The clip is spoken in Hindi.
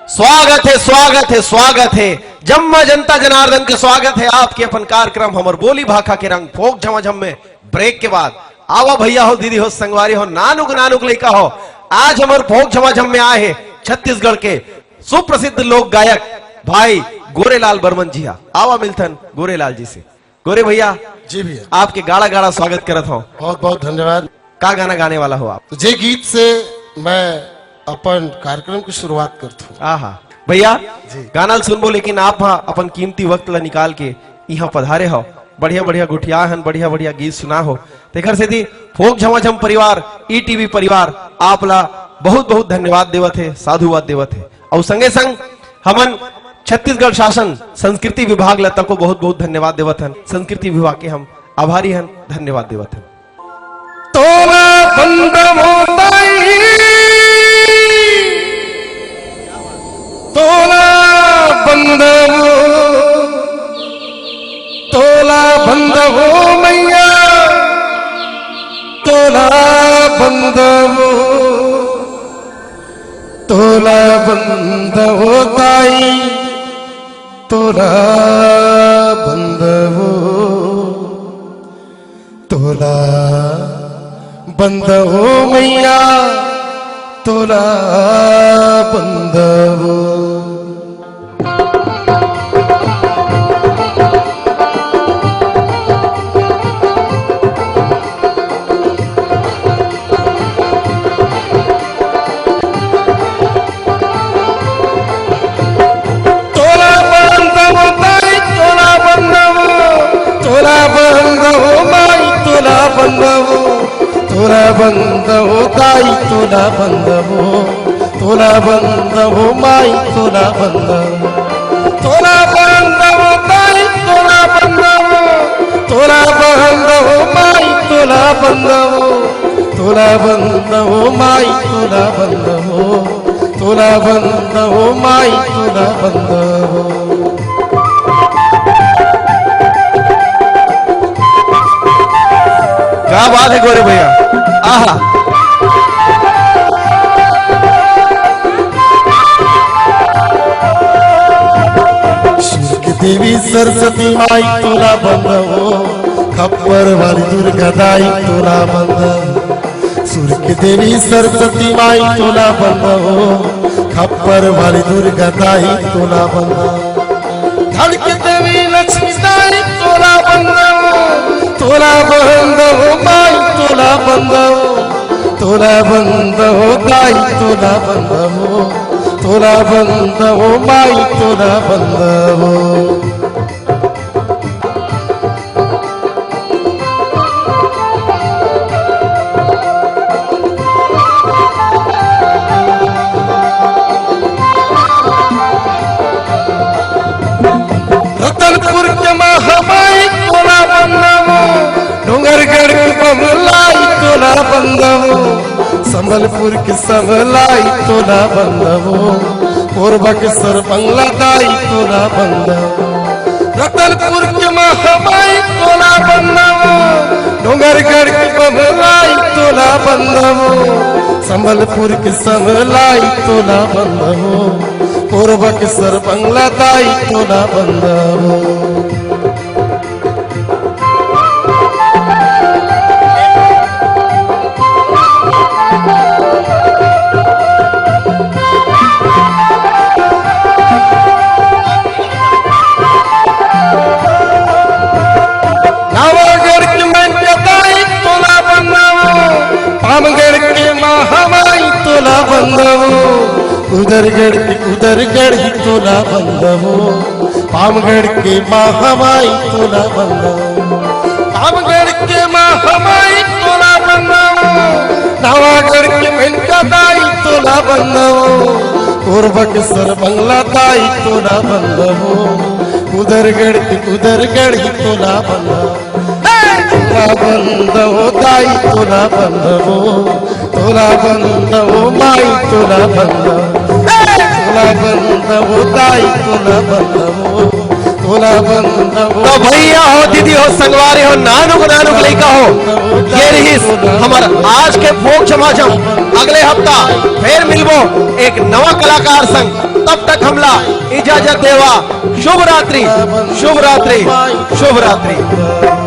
स्वागत है, स्वागत है, स्वागत है। जम्मा जनता जनार्दन के स्वागत है आपके अपन कार्यक्रम हमर बोली भाखा के रंग फोक झमाझम में ब्रेक के बाद आवा भैया हो, दीदी हो, संगवारी हो, नानुक नानुक लड़का हो। आज हमर फोक झमाझम में आए हैं छत्तीसगढ़ के सुप्रसिद्ध लोक गायक भाई गोरेलाल बर्मन जी। आवा मिलथन गोरेलाल जी से। गोरे भैया जी भैया, आपके गाड़ा गाड़ा स्वागत करत हो। बहुत बहुत धन्यवाद। का गाना गाने वाला हो आप? तो जे गीत से मैं अपन कार्यक्रम की शुरुआत करता हूँ। आहा भैया गाना सुनबो, लेकिन आप अपन कीमती वक्त ला निकाल के यहाँ पधारे हो। बढ़िया बढ़िया गुठिया हन, बढ़िया बढ़िया गीत सुना हो। तेकर से फोक झमाझम परिवार, ईटीवी परिवार आप ला बहुत बहुत धन्यवाद देवत है, साधुवाद देवत है। और संगे संग हमन छत्तीसगढ़ शासन संस्कृति विभाग ला तको बहुत बहुत धन्यवाद देवत हन। संस्कृति विभाग के हम आभारी हन, धन्यवाद देवत हन। तोला बंद हो मैया, तोला बंद हो, तोला बंद हो ताई, तोला बंद हो, तोला बंद हो मैया, तोला बंद हो। तोला बंद हो ताई, तोला बंद हो, तोला बंद हो माई, तोला बंद हो, तोला बंद हो ताई, तोला बंद हो, तोला बंद हो माई, तोला बंद हो, तोला बंद हो माई, तोला बंद हो, तोला बंद हो माई, तोला बंद हो। क्या बात है गोरे भैया, आहा। सूर्य की देवी सरस्वती माई, तोला बंद हो, खप्पर वाली दुर्गा दाई, तोला बंद हो। सूर्य की देवी सरस्वती माई, तोला बंद हो, खप्पर वाली दुर्गा दाई, तोला बंद हो। धड़ की देवी लक्ष्मी दाई, तोला बंद हो, तोला बंद हो माई, तोला बंद हो, तोला बंद हो दाई, तोला बंद हो, तोला बंद हो माई, तोला बंद हो। रतनपुर के महामाई, तोला बंद हो, डोंगरगढ़ की बमलाई, तोला बंद हो, संबलपुर की सबलाई, तोला बंद हो, कोरबा के सर बंगला दाई, तोला बंद हो। रतनपुर के महामाई, तोला बंद हो, डोंगरगढ़ की बमलाई, तोला बंद हो, संबलपुर की सबलाई, तोला बंद हो, कोरबा के सर बंगला दाई, तोला बंद हो। उदरगढ़ की उदरगढ़ ही तोला बंद हो, पामगढ़ के महामाई, तोला बंद हो, पामगढ़ के महामाई, तोला बंद हो, नवागढ़ के मेनका दाई, तोला बंद हो, कोरबा के सर बंगला दाई, तोला बंद हो, उदरगढ़ की उदरगढ़ ही तोला बंद हो। तोला बंद हो दाई, तोला बंद हो, तोला बंद हो माई, तोला बंद हो, तोला बंद हो दाई, तोला बंद हो, तोला बंद हो तो भैया हो दीदी हो संगवारी हो नानुक नानुक लइका हो ये रही हमार आज के फोक झमाझम। अगले हफ्ता फिर मिलबो एक नवा कलाकार संग, तब तक हमला इजाजत देवा। शुभ रात्रि शुभ रात्रि शुभ रात्रि।